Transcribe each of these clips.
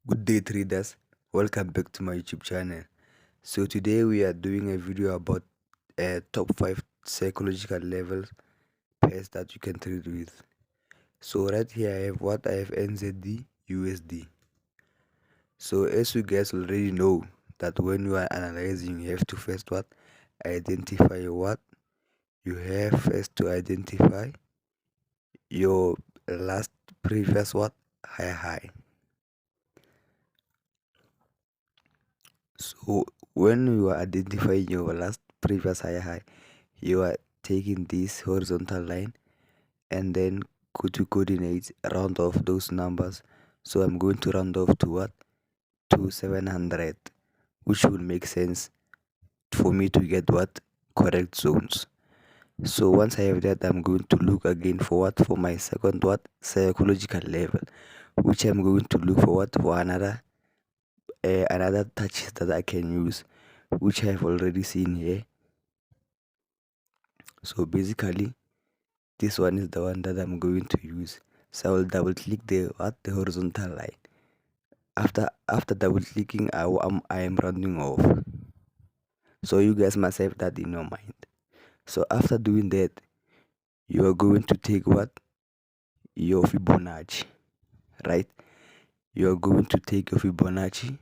Good day traders, welcome back to my YouTube channel. So today we are doing a video about top 5 psychological levels pairs that you can trade with. So right here I have NZD USD. So as you guys already know that when you are analyzing you have to first identify what you have first to identify your last previous high. So when you are identifying your last previous high, you are taking this horizontal line and then go to coordinates, round off those numbers. So I'm going to round off to what? To 700, which will make sense for me to get what? Correct zones. So once I have that, I'm going to look again for what? For my second what? Psychological level, which I'm going to look for what? For another touches that I can use, which I have already seen here. So basically this one is the one that I'm going to use. So I will double click the horizontal line. After double clicking, I am rounding off. So you guys must have that in your mind. So after doing that, you are going to take what? Your Fibonacci, right? You are going to take your Fibonacci,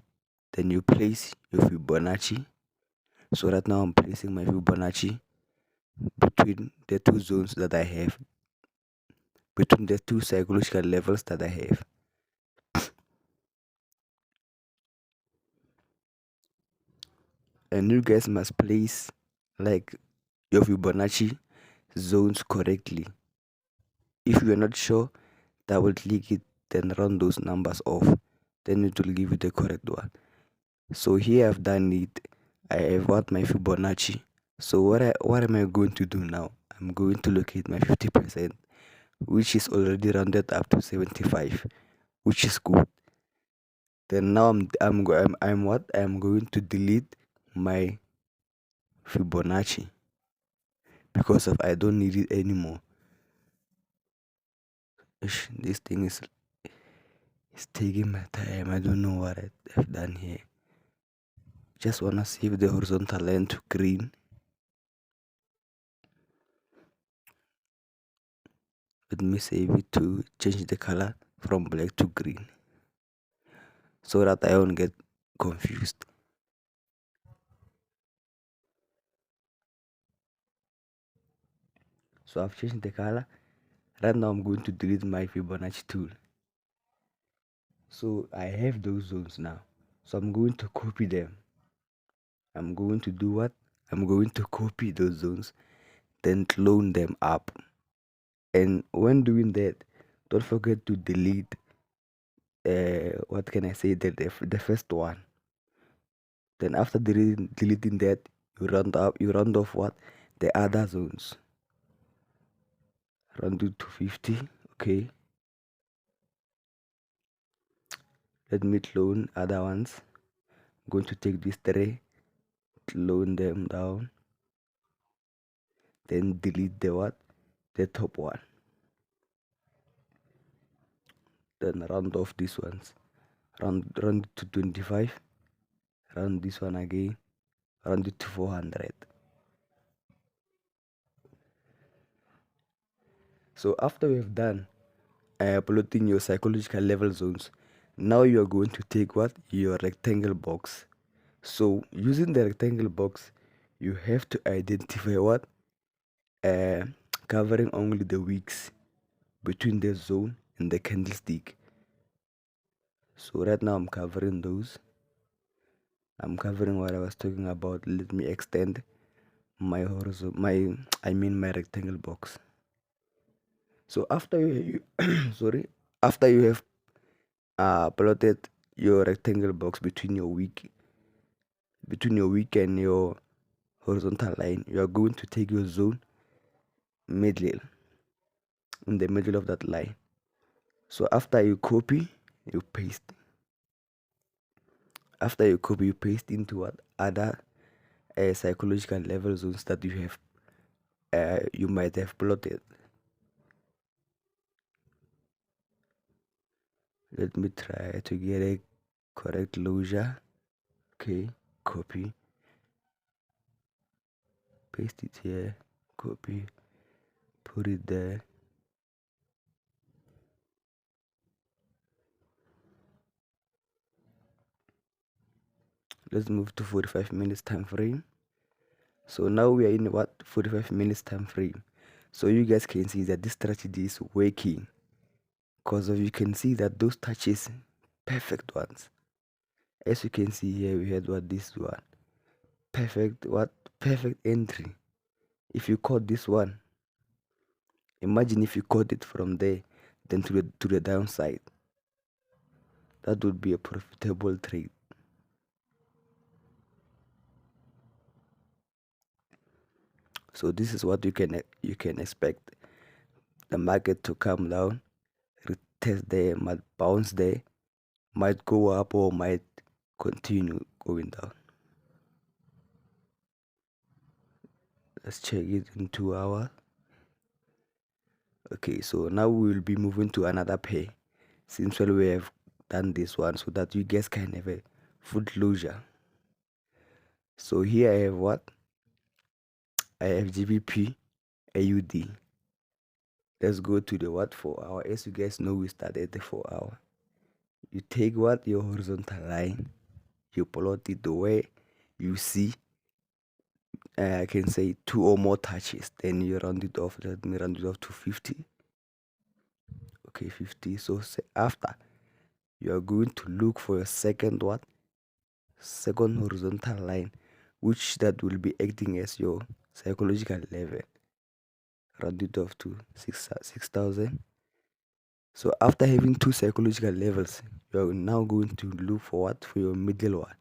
then you place your Fibonacci. So right now I'm placing my Fibonacci between the two zones that I have, between the two psychological levels that I have. And you guys must place like your Fibonacci zones correctly. If you are not sure, double click it, then round those numbers off, then it will give you the correct one. So here I've done it. I have got my Fibonacci. So what am I going to do now? I'm going to locate my 50%, which is already rounded up to 75, which is good. Then now I'm going to delete my Fibonacci because of I don't need it anymore. This thing is taking my time. I don't know what I've done here. Just wanna save the horizontal line to green. Let me save it to change the color from black to green so that I won't get confused. So I've changed the color. Right now I'm going to delete my Fibonacci tool. So I have those zones now. So I'm going to copy them. I'm going to do what? I'm going to copy those zones, then clone them up. And when doing that, don't forget to delete what can I say, the first one. Then after deleting that, you round off what? The other zones. Round it to 50. Okay. Let me clone other ones. I'm going to take these three, clone them down, then delete the what? The top one. Then round off these ones. Round it to 25. Round this one again. Round it to 400. So after we have done plotting your psychological level zones, now you are going to take what? Your rectangle box. So using the rectangle box, you have to identify what? Covering only the wicks between the zone and the candlestick. So right now I'm covering those. I'm covering what I was talking about. Let me extend my my rectangle box. So after you sorry, after you have plotted your rectangle box between your wick and your horizontal line, you are going to take your zone middle, in the middle of that line. So after you copy, you paste. After you copy, you paste into what other psychological level zones that you have you might have plotted. Let me try to get a correct closure. Okay, copy, paste it here, copy, put it there. Let's move to 45 minutes time frame. So now we are in what 45 minutes time frame. So you guys can see that this strategy is working, because of you can see that those touches perfect ones. As you can see here, we had what this one perfect entry. If you caught this one, imagine if you caught it from there then to the downside, that would be a profitable trade. So this is what you can expect: the market to come down, retest there, might bounce there, might go up, or might continue going down. Let's check it in 2 hours. Okay, so now we will be moving to another pair, since well we have done this one, so that you guys can have a full closure. So here I have what? I have GBP AUD. Let's go to the what 4 hour. As you guys know, we started the 4 hour. You take what? Your horizontal line, you plot it the way you see. I can say 2 or more touches, then you round it off. Let me round it off to 50. Okay, 50. So after, you are going to look for your second what? Second horizontal line, which that will be acting as your psychological level. Round it off to 6,000. So after having two psychological levels, you are now going to look for what? For your middle one.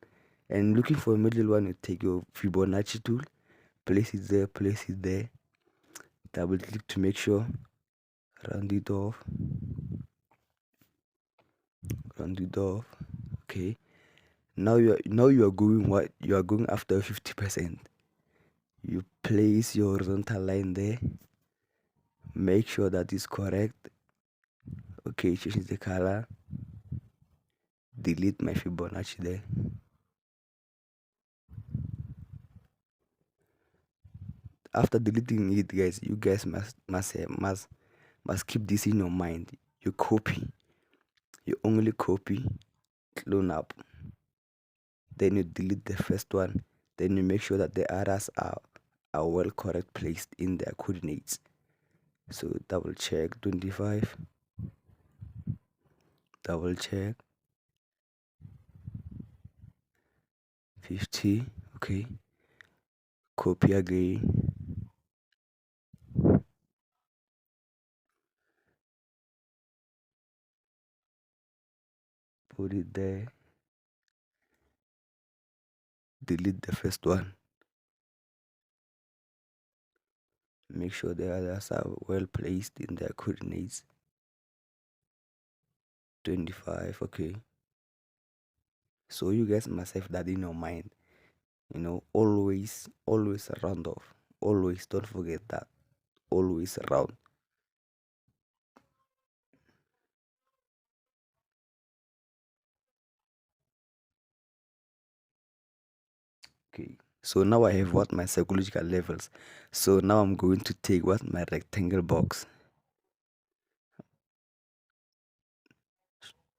And looking for a middle one, you take your Fibonacci tool, place it there, double click to make sure, round it off. Okay. Now you are going what? You are going after 50%. You place your horizontal line there. Make sure that is correct. Okay, change the color. Delete my Fibonacci there. After deleting it, guys, you guys must keep this in your mind. You copy. You only copy, clone up. Then you delete the first one. Then you make sure that the others are well correct placed in their coordinates. So double check 25. Double check 50. Okay. Copy again. Put it there. Delete the first one. Make sure the others are well placed in their coordinates. 25. Okay. So you guys must have that in your mind. Always round off. Always, don't forget that. Always round. Okay. So now I have what? My psychological levels. So now I'm going to take what? My rectangle box.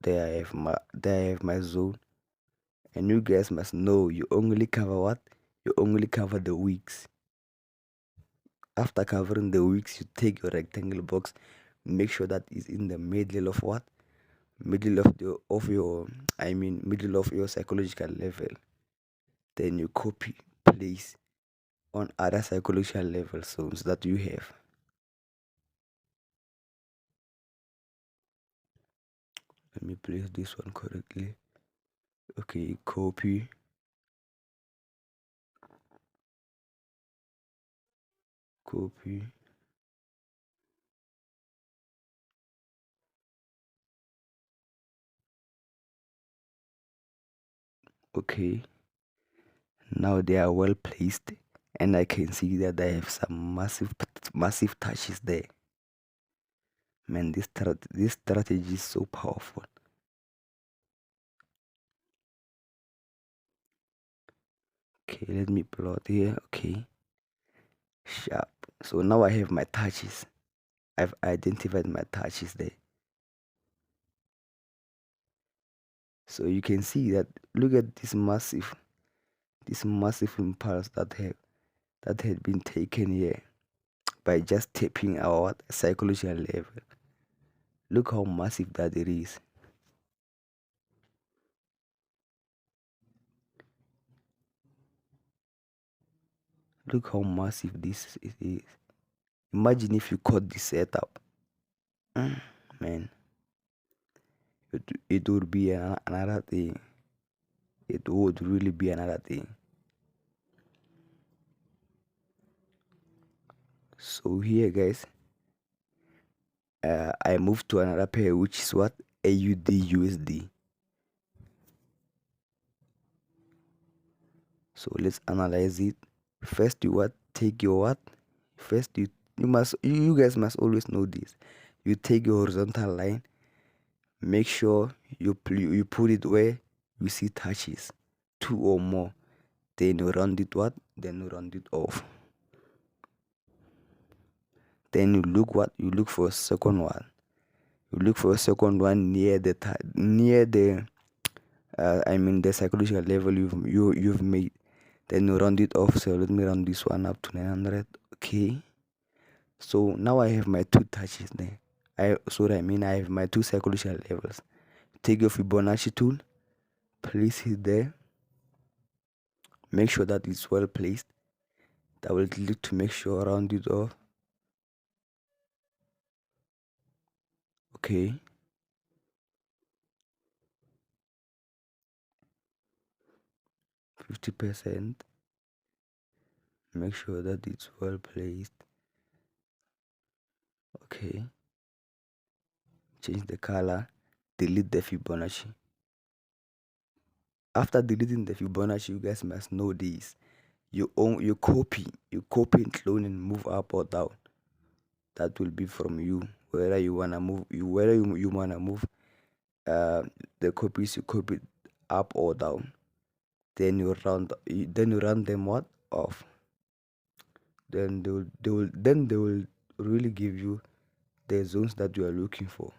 There I have my zone. And you guys must know, you only cover what? You only cover the weeks. After covering the weeks, you take your rectangle box, make sure that is in the middle of what? Middle of your middle of your psychological level. Then you copy, place on other psychological level zones that you have. Let me place this one correctly. Okay, copy. Copy. Okay. Now they are well placed, and I can see that I have some massive touches there. Man, this strategy is so powerful. Okay, let me plot here. Okay, sharp. So now I have my touches. I've identified my touches there. So you can see that, look at this massive impulse that had been taken here by just tapping our psychological level. Look how massive that it is. Look how massive this is. Imagine if you caught this setup. Man, it would be another thing. It would really be another thing. So here, guys, I moved to another pair, which is what? AUD USD. So let's analyze it. First, you what? Take your what? First, you guys must always know this. You take your horizontal line. Make sure you put it where you see touches, 2 or more. Then you round it what? Then you round it off. Then you look what? You look for a second one. You look for a second one near the the psychological level you've made. Then you round it off. So let me round this one up to 900. Okay. So now I have my 2 touches there. I have my 2 psychological levels. Take your Fibonacci tool, place it there. Make sure that it's well placed. Double click to make sure round it off. Okay. %. Make sure that it's well placed. Okay. Change the color. Delete the Fibonacci. After deleting the Fibonacci, you guys must know this. You copy and clone and move up or down. That will be from you. Whether you wanna move, you wanna move the copies you copied up or down. Then you run them what? Off. Then they will really give you the zones that you are looking for.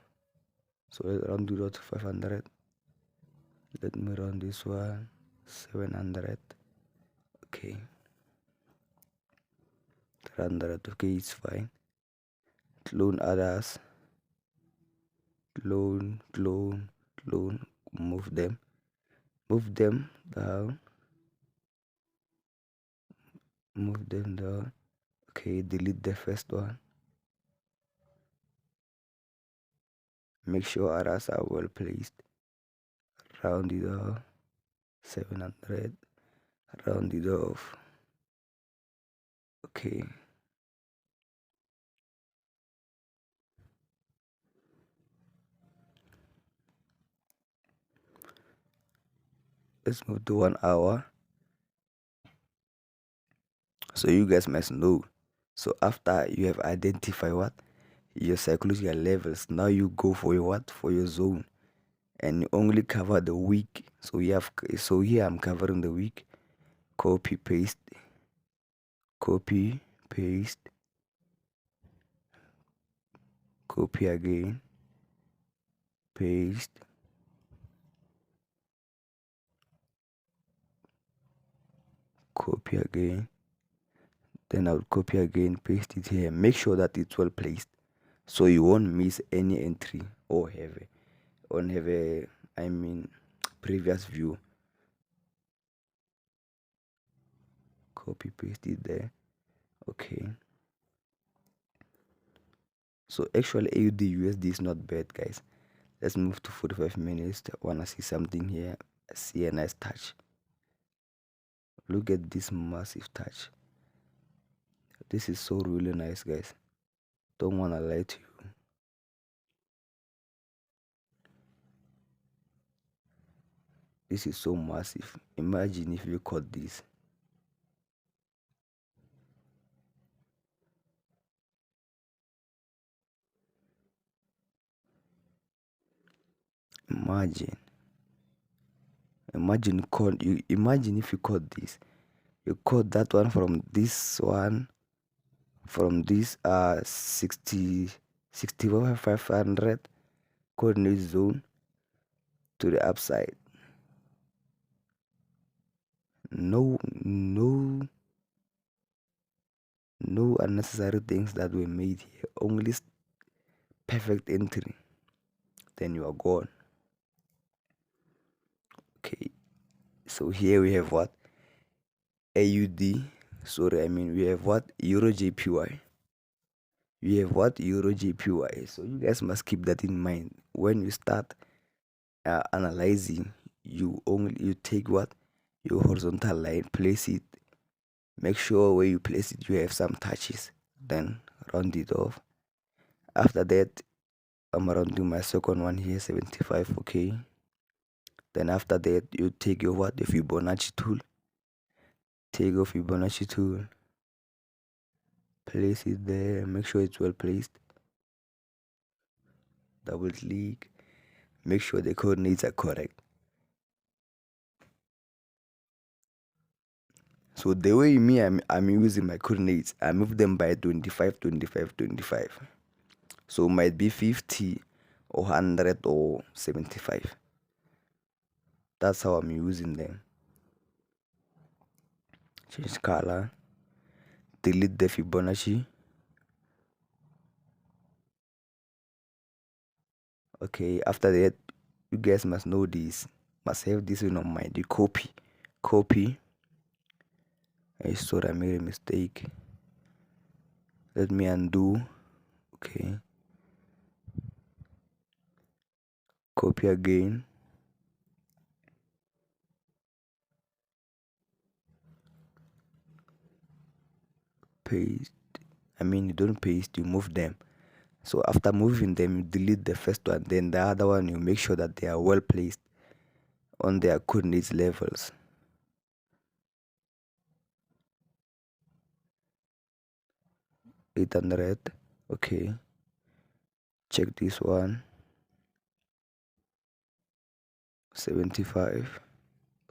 So let's run to 500. Let me run this one 700. Okay, 300. Okay, it's fine. Clone others. Clone. Move them down. Move them down. Okay, delete the first one. Make sure others are well placed. Round it off. 700. Round it off. Okay. Let's move to 1 hour. So you guys must know. So after you have identified what? Your psychological levels, now you go for your what? For your zone. And you only cover the week. So here I'm covering the week. Copy, paste. Copy, paste. Copy again. Paste. Copy again. Then I'll copy again, paste it here. Make sure that it's well placed, so you won't miss any entry or have a previous view. Copy, paste it there. Okay. So actually AUD USD is not bad, guys. Let's move to 45 minutes. I wanna see something here. I see a nice touch. Look at this massive touch. This is so really nice, guys. Don't wanna lie to you. This is so massive. Imagine if you caught this. Imagine if you caught this. you cut that one from this one, from this 6500 coordinate zone to the upside. No unnecessary things that were made here, only perfect entry, then you are gone. Okay, so here we have what? AUD, sorry, I mean we have what? Euro JPY. We have what? Euro JPY. So you guys must keep that in mind when you start analyzing. You take what? Your horizontal line, place it, make sure where you place it you have some touches, then round it off. After that, I'm rounding my second one here, 75. Okay, then after that you take your what? The Fibonacci tool. Take your Fibonacci tool, place it there, make sure it's well placed, double click, make sure the coordinates are correct. So the way I'm using my coordinates, I move them by 25, 25, 25. So might be 50 or 100 or 75. That's how I'm using them. Change color, delete the Fibonacci. Okay, after that, you guys must know this, must have this in your mind. You copy. I thought I made a mistake. Let me undo. Okay, copy again. Paste. I mean, you don't paste, you move them. So after moving them, you delete the first one, then the other one you make sure that they are well placed on their coordinates levels. $800. Okay, check this one. 75.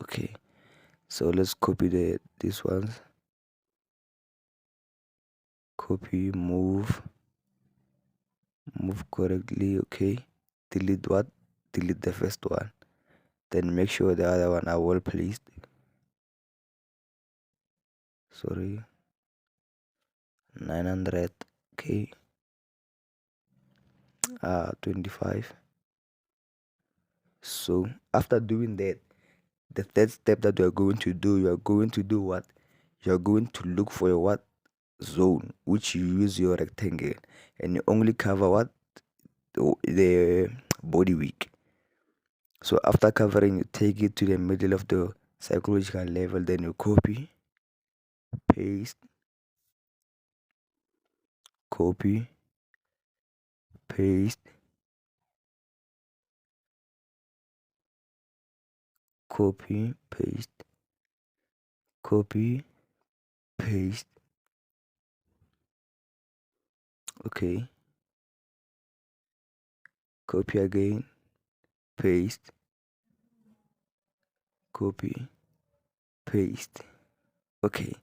Okay, so let's copy these ones. Copy, move correctly. Okay, delete what? Delete the first one, then make sure the other one are well placed. Sorry, 900. Okay, 25. So after doing that, the third step that you are going to do, you are going to do what? You are going to look for your what? Zone, which you use your rectangle, and you only cover what? The body week. So after covering, you take it to the middle of the psychological level, then you copy, paste, copy, paste, copy, paste, copy, paste. Okay, copy again, paste, copy, paste. Okay,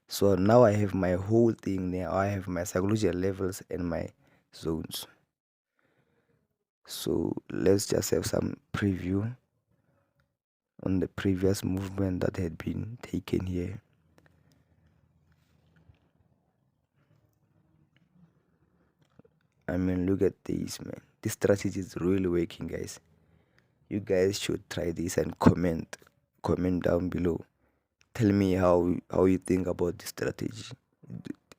so now I have my whole thing there. I have my psychological levels and my zones. So let's just have some preview on the previous movement that had been taken here. I mean, look at this, man. This strategy is really working, guys. You guys should try this and comment down below. Tell me how you think about this strategy.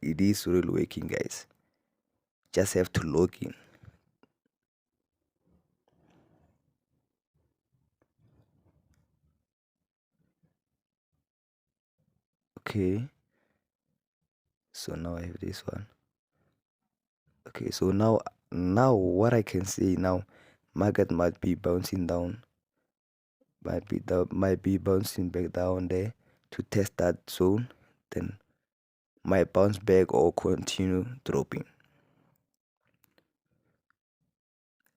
It is really working, guys. Just have to log in. Okay, so now I have this one. Okay, so now what I can say now, market might be bouncing down, might be bouncing back down there to test that zone, then might bounce back or continue dropping.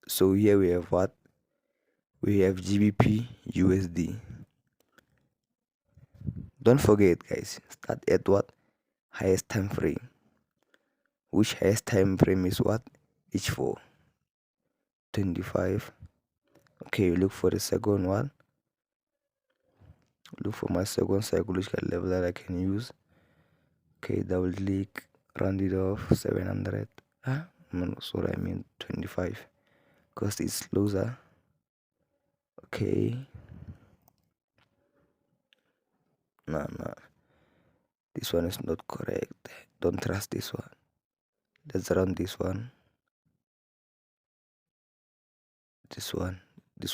So here we have what? We have GBP USD. Don't forget, guys, start at what? Highest time frame. Which highest time frame is what? Each for 25. Okay, look for the second one. Look for my second psychological level that I can use. Okay, double click, round it off 700. No, sorry, I mean 25 because it's closer. Okay, no, this one is not correct. Don't trust this one. Let's run this one. This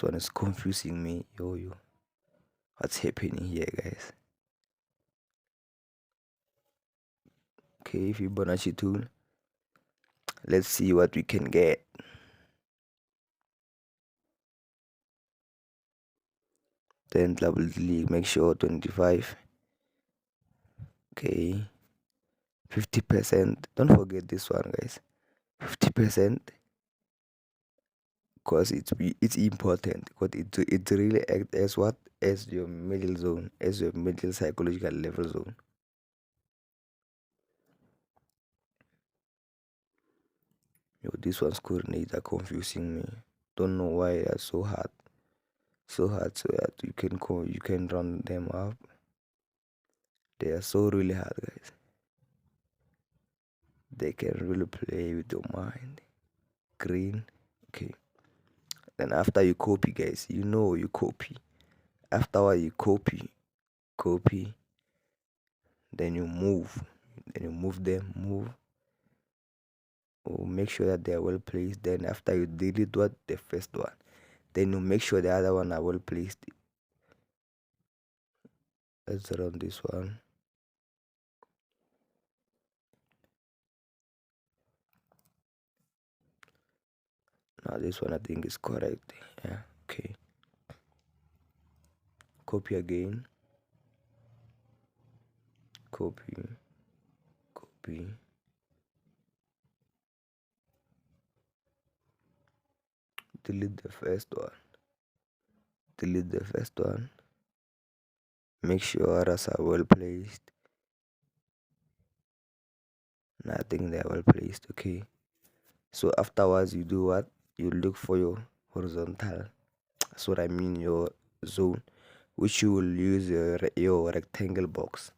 one is confusing me. Yo, what's happening here, guys? Okay, Fibonacci tool. Let's see what we can get. Then double click, make sure 25. Okay, 50%. Don't forget this one, guys. 50%, because it's important, because it really acts as what? As your middle zone, as your middle psychological level zone. Yo, this one's coordinates are confusing me. Don't know why they are so hard. So hard so that you can run them up. They are so really hard, guys. They can really play with your mind. Green. Okay. Then after you copy, guys, you copy. After you copy, then you move. Then you move them. Oh, make sure that they are well placed. Then after you delete what? The first one. Then you make sure the other one are well placed. Let's run this one. Now this one I think is correct. Yeah, okay. Copy again. Copy. Delete the first one. Make sure others are well placed. Now I think they are well placed. Okay. So afterwards you do what? You look for your horizontal. That's what I mean, your zone, which you will use your rectangle box.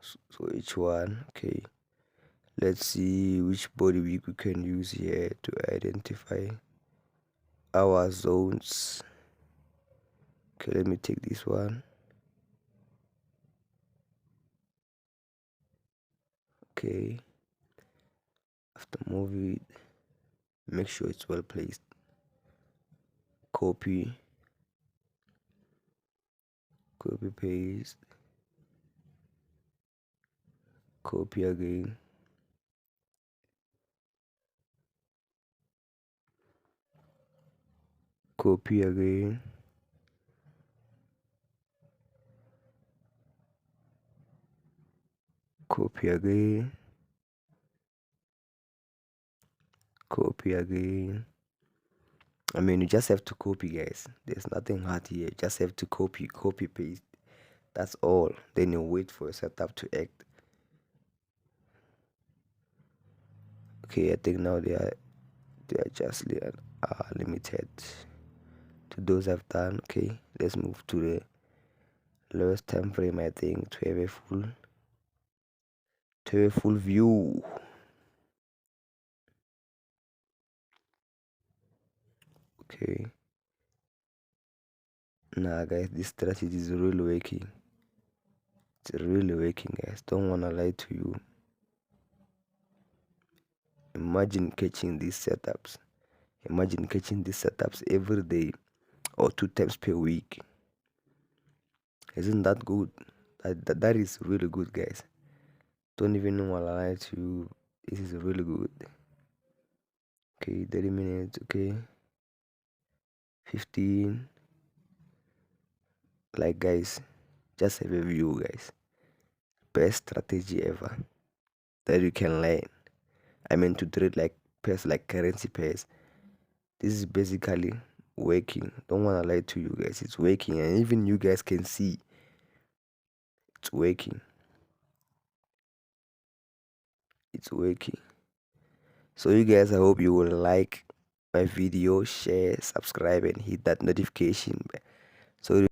So each one, okay. Let's see which body week we can use here to identify our zones. Okay, let me take this one. Okay. After move it, make sure it's well placed. Copy paste, copy again, copy again, copy again, copy again. I mean, you just have to copy, guys. There's nothing hard here. You just have to copy paste. That's all. Then you wait for your setup to act. Okay, I think now they are just limited to those I've done. Okay, let's move to the lowest time frame. I think to have a full view. Okay. Nah, guys, this strategy is really working. It's really working, guys. Don't wanna lie to you. Imagine catching these setups. Every day or 2 times per week. Isn't that good? That is really good, guys. Don't even wanna lie to you. This is really good. Okay, 30 minutes. Okay, 15. Like, guys, just have a view, guys. Best strategy ever that you can learn. I mean, to trade like pairs, like currency pairs. This is basically working. Don't wanna lie to you guys. It's working, and even you guys can see It's working. It's working. So you guys, I hope you will like my video, share, subscribe, and hit that notification bell. So